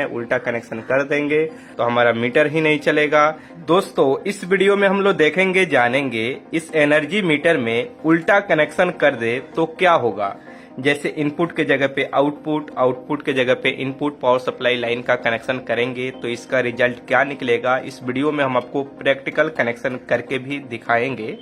उल्टा कनेक्शन कर देंगे तो हमारा मीटर ही नहीं चलेगा। दोस्तों इस वीडियो में हम लोग देखेंगे जानेंगे इस एनर्जी मीटर में उल्टा कनेक्शन कर दे तो क्या होगा। जैसे इनपुट के जगह पे आउटपुट, आउटपुट के जगह पे इनपुट, पावर सप्लाई लाइन का कनेक्शन करेंगे तो इसका रिजल्ट क्या निकलेगा। इस वीडियो में हम आपको प्रैक्टिकल कनेक्शन करके भी दिखाएंगे,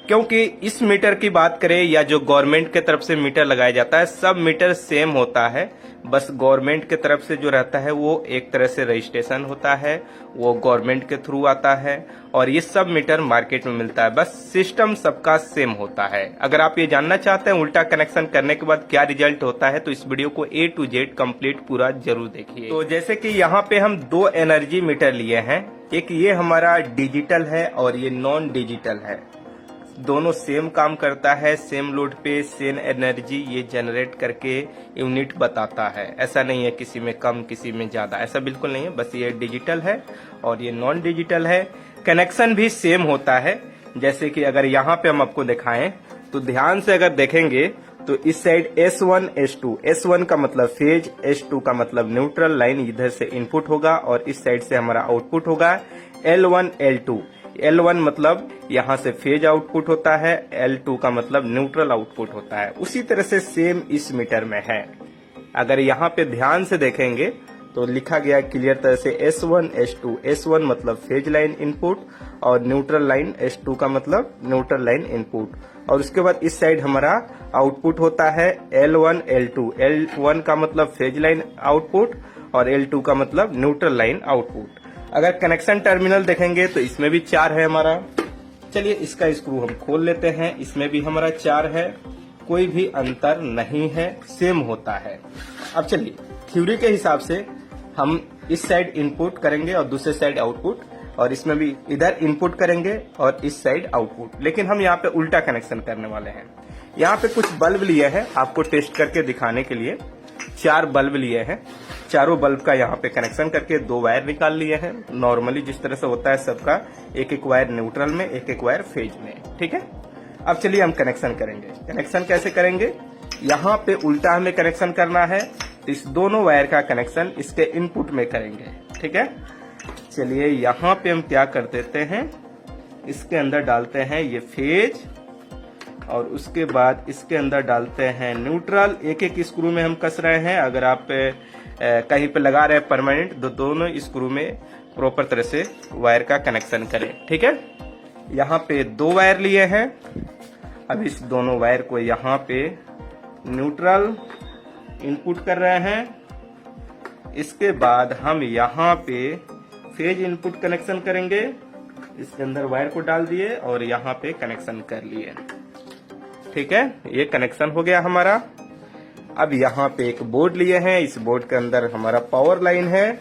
क्योंकि इस मीटर की बात करें या जो गवर्नमेंट के तरफ से मीटर लगाया जाता है सब मीटर सेम होता है। बस गवर्नमेंट के तरफ से जो रहता है वो एक तरह से रजिस्ट्रेशन होता है, वो गवर्नमेंट के थ्रू आता है और ये सब मीटर मार्केट में मिलता है। बस सिस्टम सबका सेम होता है। अगर आप ये जानना चाहते हैं उल्टा कनेक्शन करने के बाद क्या रिजल्ट होता है तो इस वीडियो को A to Z कंप्लीट पूरा जरूर देखिए। तो जैसे कि यहाँ पे हम दो एनर्जी मीटर लिए हैं, एक ये हमारा डिजिटल है और ये नॉन डिजिटल है। दोनों सेम काम करता है, सेम लोड पे सेम एनर्जी ये जनरेट करके यूनिट बताता है। ऐसा नहीं है किसी में कम किसी में ज्यादा, ऐसा बिल्कुल नहीं है। बस ये डिजिटल है और ये नॉन डिजिटल है। कनेक्शन भी सेम होता है। जैसे कि अगर यहाँ पे हम आपको दिखाएं तो ध्यान से अगर देखेंगे तो इस साइड S1 S2, S1 का मतलब फेज, S2 का मतलब न्यूट्रल लाइन, इधर से इनपुट होगा और इस साइड से हमारा आउटपुट होगा L1 L2। L1 मतलब यहाँ से फेज आउटपुट होता है, L2 का मतलब न्यूट्रल आउटपुट होता है। उसी तरह से सेम इस मीटर में है। अगर यहाँ पे ध्यान से देखेंगे तो लिखा गया क्लियर तरह से S1 S2। S1 मतलब फेज लाइन इनपुट और न्यूट्रल लाइन, S2 का मतलब न्यूट्रल लाइन इनपुट। और उसके बाद इस साइड हमारा आउटपुट होता है L1 L2। L1 का मतलब फेज लाइन आउटपुट और L2 का मतलब न्यूट्रल लाइन आउटपुट। अगर कनेक्शन टर्मिनल देखेंगे तो इसमें भी 4 है हमारा। चलिए इसका स्क्रू हम खोल लेते हैं। इसमें भी हमारा 4 है, कोई भी अंतर नहीं है, सेम होता है। अब चलिए थ्योरी के हिसाब से हम इस साइड इनपुट करेंगे और दूसरे साइड आउटपुट, और इसमें भी इधर इनपुट करेंगे और इस साइड आउटपुट। लेकिन हम यहाँ पे उल्टा कनेक्शन करने वाले हैं। यहाँ पे कुछ बल्ब लिए हैं आपको टेस्ट करके दिखाने के लिए। 4 बल्ब लिए हैं, चारों बल्ब का यहाँ पे कनेक्शन करके 2 वायर निकाल लिए हैं। नॉर्मली जिस तरह से होता है सबका, एक एक वायर न्यूट्रल में, एक एक वायर फेज में। ठीक है, अब चलिए हम कनेक्शन करेंगे। कनेक्शन कैसे करेंगे, यहाँ पे उल्टा हमें कनेक्शन करना है तो इस दोनों वायर का कनेक्शन इसके इनपुट में करेंगे। ठीक है, चलिए यहाँ पे हम क्या कर देते हैं, इसके अंदर डालते हैं ये फेज और उसके बाद इसके अंदर डालते हैं न्यूट्रल। एक एक स्क्रू में हम कस रहे हैं। अगर आप कहीं पे लगा रहे हैं परमानेंट तो दोनों स्क्रू में प्रॉपर तरह से वायर का कनेक्शन करें। ठीक है, यहाँ पे 2 वायर लिए हैं। अब इस दोनों वायर को यहाँ पे न्यूट्रल इनपुट कर रहे हैं। इसके बाद हम यहाँ पे फेज इनपुट कनेक्शन करेंगे। इसके अंदर वायर को डाल दिए और यहाँ पे कनेक्शन कर लिए। ठीक है, ये कनेक्शन हो गया हमारा। अब यहाँ पे एक बोर्ड लिए हैं, इस बोर्ड के अंदर हमारा पावर लाइन है।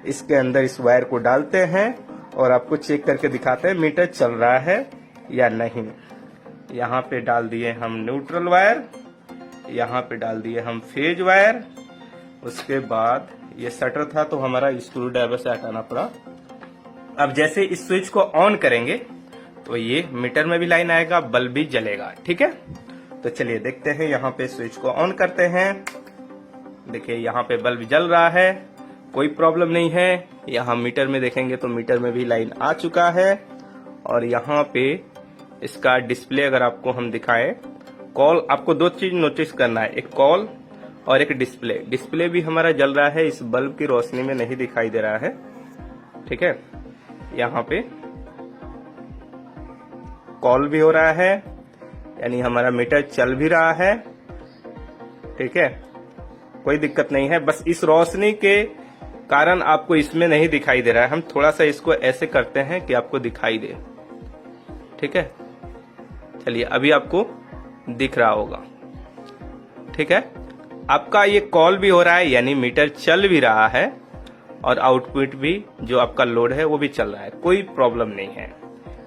इसके अंदर इस वायर को डालते हैं और आपको चेक करके दिखाते हैं मीटर चल रहा है या नहीं। यहाँ पे डाल दिए हम न्यूट्रल वायर, यहाँ पे डाल दिए हम फेज वायर। उसके बाद ये शटर था तो हमारा स्क्रू ड्राइवर से हटाना पड़ा। अब जैसे इस स्विच को ऑन करेंगे तो ये मीटर में भी लाइन आएगा, बल्ब भी जलेगा। ठीक है, तो चलिए देखते हैं। यहाँ पे स्विच को ऑन करते हैं। देखिए यहाँ पे बल्ब जल रहा है, कोई प्रॉब्लम नहीं है। यहाँ मीटर में देखेंगे तो मीटर में भी लाइन आ चुका है। और यहाँ पे इसका डिस्प्ले अगर आपको हम दिखाएं, कॉल, आपको 2 चीज नोटिस करना है, एक कॉल और एक डिस्प्ले। डिस्प्ले भी हमारा जल रहा है, इस बल्ब की रोशनी में नहीं दिखाई दे रहा है। ठीक है, यहाँ पे कॉल भी हो रहा है, यानी हमारा मीटर चल भी रहा है। ठीक है, कोई दिक्कत नहीं है। बस इस रोशनी के कारण आपको इसमें नहीं दिखाई दे रहा है। हम थोड़ा सा इसको ऐसे करते हैं कि आपको दिखाई दे। ठीक है, चलिए अभी आपको दिख रहा होगा। ठीक है, आपका ये कॉल भी हो रहा है, यानी मीटर चल भी रहा है और आउटपुट भी जो आपका लोड है वो भी चल रहा है, कोई प्रॉब्लम नहीं है।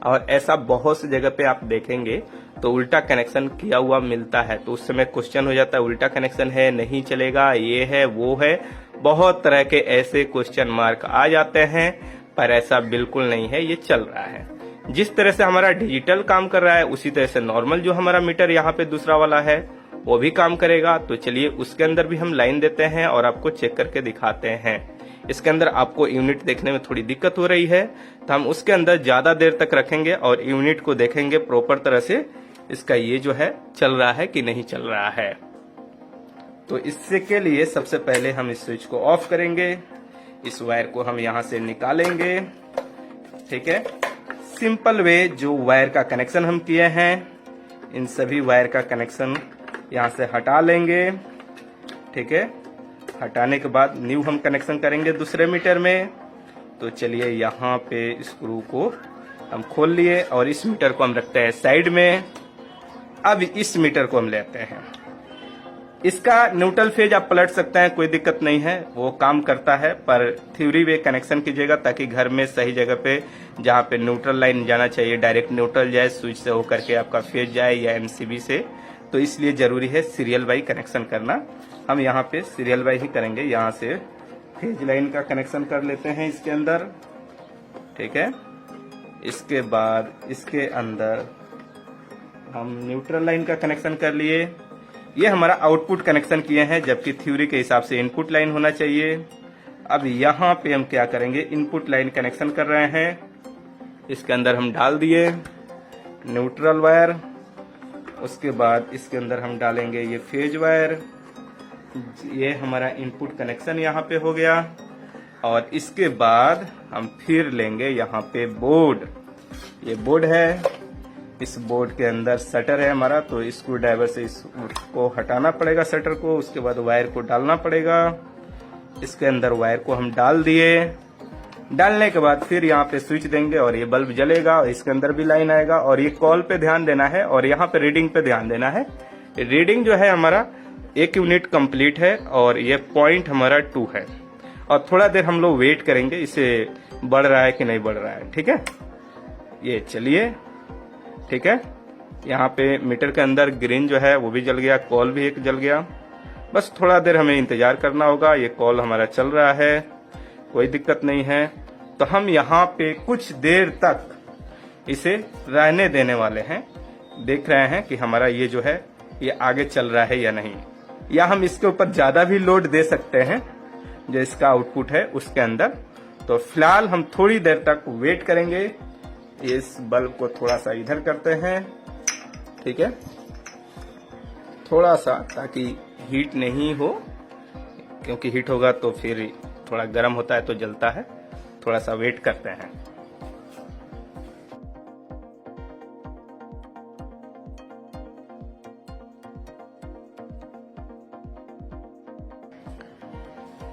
और ऐसा बहुत सी जगह पे आप देखेंगे तो उल्टा कनेक्शन किया हुआ मिलता है, तो उस समय क्वेश्चन हो जाता है उल्टा कनेक्शन है, नहीं चलेगा, ये है वो है, बहुत तरह के ऐसे क्वेश्चन मार्क आ जाते हैं। पर ऐसा बिल्कुल नहीं है, ये चल रहा है। जिस तरह से हमारा डिजिटल काम कर रहा है उसी तरह से नॉर्मल जो हमारा मीटर यहाँ पे दूसरा वाला है वो भी काम करेगा। तो चलिए उसके अंदर भी हम लाइन देते हैं और आपको चेक करके दिखाते हैं। इसके अंदर आपको यूनिट देखने में थोड़ी दिक्कत हो रही है, तो हम उसके अंदर ज्यादा देर तक रखेंगे और यूनिट को देखेंगे प्रॉपर तरह से इसका ये जो है चल रहा है कि नहीं चल रहा है। तो इससे के लिए सबसे पहले हम इस स्विच को ऑफ करेंगे, इस वायर को हम यहां से निकालेंगे। ठीक है, सिंपल वे जो वायर का कनेक्शन हम किए हैं, इन सभी वायर का कनेक्शन यहां से हटा लेंगे। ठीक है, हटाने के बाद न्यू हम कनेक्शन करेंगे दूसरे मीटर में। तो चलिए यहाँ पे स्क्रू को हम खोल लिए और इस मीटर को हम रखते हैं साइड में। अब इस मीटर को हम लेते हैं, इसका न्यूट्रल फेज आप पलट सकते हैं, कोई दिक्कत नहीं है, वो काम करता है। पर थ्योरी वे कनेक्शन कीजिएगा ताकि घर में सही जगह पे जहाँ पे न्यूट्रल लाइन जाना चाहिए डायरेक्ट न्यूट्रल जाए, स्विच से होकर के आपका फेज जाए या एमसीबी से। तो इसलिए जरूरी है सीरियल वाई कनेक्शन करना। हम यहाँ पे सीरियल वाई ही करेंगे, यहाँ से फेज लाइन का कनेक्शन कर लेते हैं इसके अंदर। ठीक है, इसके बाद इसके अंदर हम न्यूट्रल लाइन का कनेक्शन कर लिए। ये हमारा आउटपुट कनेक्शन किए हैं, जबकि थ्योरी के हिसाब से इनपुट लाइन होना चाहिए। अब यहाँ पे हम क्या करेंगे, इनपुट लाइन कनेक्शन कर रहे हैं, इसके अंदर हम डाल दिए न्यूट्रल वायर। उसके बाद इसके अंदर हम डालेंगे ये फेज वायर। ये हमारा इनपुट कनेक्शन यहाँ पे हो गया। और इसके बाद हम फिर लेंगे यहाँ पे बोर्ड, ये बोर्ड है, इस बोर्ड के अंदर शटर है हमारा, तो स्क्रू ड्राइवर से इसको हटाना पड़ेगा शटर को। उसके बाद वायर को डालना पड़ेगा, इसके अंदर वायर को हम डाल दिए। डालने के बाद फिर यहाँ पे स्विच देंगे और ये बल्ब जलेगा और इसके अंदर भी लाइन आएगा। और ये कॉल पे ध्यान देना है और यहाँ पे रीडिंग पे ध्यान देना है। रीडिंग जो है हमारा 1 यूनिट कंप्लीट है और ये पॉइंट हमारा 2 है। और थोड़ा देर हम लोग वेट करेंगे इसे बढ़ रहा है कि नहीं बढ़ रहा है। ठीक है, ये चलिए। ठीक है, यहाँ पे मीटर के अंदर ग्रीन जो है वो भी जल गया, कॉल भी एक जल गया। बस थोड़ा देर हमें इंतजार करना होगा। ये कॉल हमारा चल रहा है, कोई दिक्कत नहीं है। तो हम यहाँ पे कुछ देर तक इसे रहने देने वाले हैं। देख रहे हैं कि हमारा ये जो है ये आगे चल रहा है या नहीं, या हम इसके ऊपर ज्यादा भी लोड दे सकते हैं जो इसका आउटपुट है उसके अंदर। तो फिलहाल हम थोड़ी देर तक वेट करेंगे। इस बल्ब को थोड़ा सा इधर करते हैं, ठीक है, थोड़ा सा, ताकि हीट नहीं हो, क्योंकि हीट होगा तो फिर थोड़ा गर्म होता है तो जलता है। थोड़ा सा वेट करते हैं।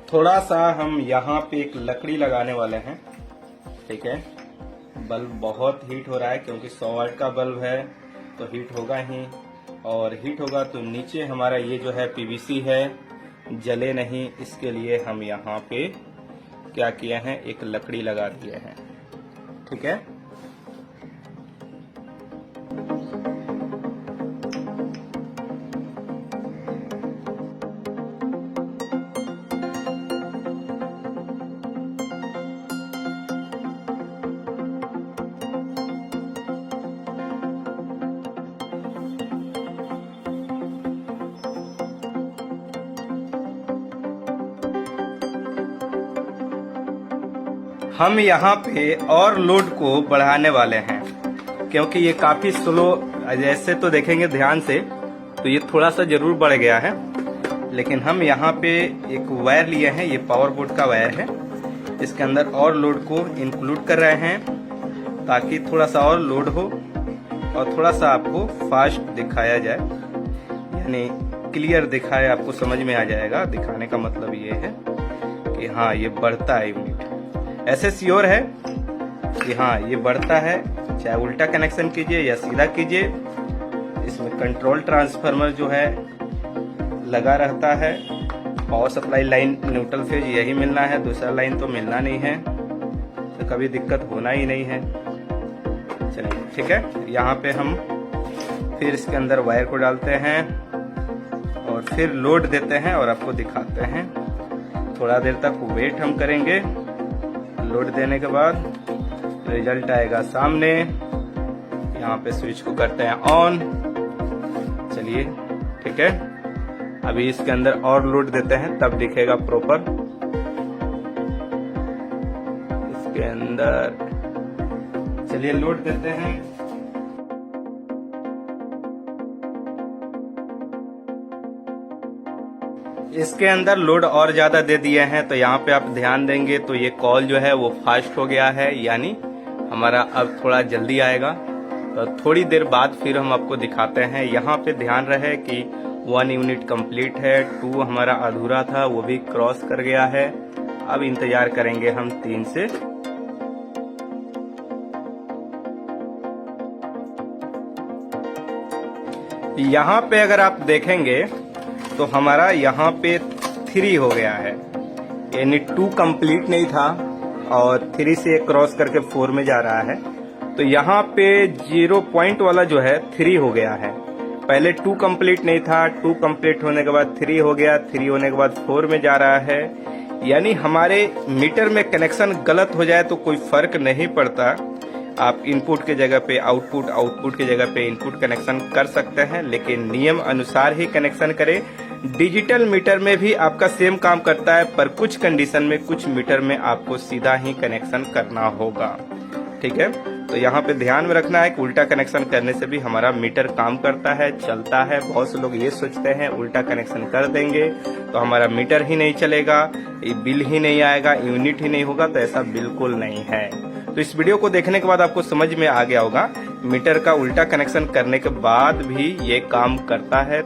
थोड़ा सा हम यहाँ पे एक लकड़ी लगाने वाले हैं। ठीक है, बल्ब बहुत हीट हो रहा है क्योंकि 100 वाट का बल्ब है, तो हीट होगा ही। और हीट होगा तो नीचे हमारा ये जो है पीवीसी है, जले नहीं, इसके लिए हम यहाँ पे क्या किए हैं, एक लकड़ी लगा दिए हैं। ठीक है, हम यहाँ पे और लोड को बढ़ाने वाले हैं क्योंकि ये काफी स्लो, जैसे तो देखेंगे ध्यान से तो ये थोड़ा सा जरूर बढ़ गया है, लेकिन हम यहाँ पे एक वायर लिए हैं, ये पावर बोर्ड का वायर है, इसके अंदर और लोड को इंक्लूड कर रहे हैं ताकि थोड़ा सा और लोड हो और थोड़ा सा आपको फास्ट दिखाया जाए, यानी क्लियर दिखाए, आपको समझ में आ जाएगा। दिखाने का मतलब ये है कि हाँ ये बढ़ता है यूनिट, ऐसे श्योर है कि हाँ ये बढ़ता है, चाहे उल्टा कनेक्शन कीजिए या सीधा कीजिए। इसमें कंट्रोल ट्रांसफार्मर जो है लगा रहता है, power supply line neutral phase यही मिलना है, दूसरा लाइन तो मिलना नहीं है, तो कभी दिक्कत होना ही नहीं है। चलिए ठीक है, यहाँ पे हम फिर इसके अंदर वायर को डालते हैं और फिर लोड देते हैं और आपको दिखाते हैं। थोड़ा देर तक वेट हम करेंगे। लोड देने के बाद रिजल्ट आएगा सामने। यहाँ पे स्विच को करते हैं ऑन। चलिए ठीक है, अभी इसके अंदर और लोड देते हैं तब दिखेगा प्रॉपर। इसके अंदर चलिए लोड देते हैं। इसके अंदर लोड और ज्यादा दे दिए हैं, तो यहाँ पे आप ध्यान देंगे तो ये कॉल जो है वो फास्ट हो गया है, यानी हमारा अब थोड़ा जल्दी आएगा। तो थोड़ी देर बाद फिर हम आपको दिखाते हैं। यहाँ पे ध्यान रहे कि 1 यूनिट कंप्लीट है, 2 हमारा अधूरा था वो भी क्रॉस कर गया है। अब इंतजार करेंगे हम 3 से। यहाँ पे अगर आप देखेंगे तो हमारा यहाँ पे 3 हो गया है, यानी 2 कंप्लीट नहीं था और 3 से क्रॉस करके 4 में जा रहा है। तो यहाँ पे 0 पॉइंट वाला जो है 3 हो गया है। पहले 2 कंप्लीट नहीं था, 2 कंप्लीट होने के बाद 3 हो गया, 3 होने के बाद 4 में जा रहा है। यानी हमारे मीटर में कनेक्शन गलत हो जाए तो कोई फर्क नहीं पड़ता, आप इनपुट के जगह पे आउटपुट, आउटपुट के जगह पे इनपुट कनेक्शन कर सकते हैं, लेकिन नियम अनुसार ही कनेक्शन करें। डिजिटल मीटर में भी आपका सेम काम करता है, पर कुछ कंडीशन में, कुछ मीटर में आपको सीधा ही कनेक्शन करना होगा। ठीक है, तो यहाँ पे ध्यान में रखना है कि उल्टा कनेक्शन करने से भी हमारा मीटर काम करता है, चलता है। बहुत से लोग ये सोचते हैं उल्टा कनेक्शन कर देंगे तो हमारा मीटर ही नहीं चलेगा, बिल ही नहीं आएगा, यूनिट ही नहीं होगा, तो ऐसा बिल्कुल नहीं है। तो इस वीडियो को देखने के बाद आपको समझ में आ गया होगा मीटर का उल्टा कनेक्शन करने के बाद भी ये काम करता है।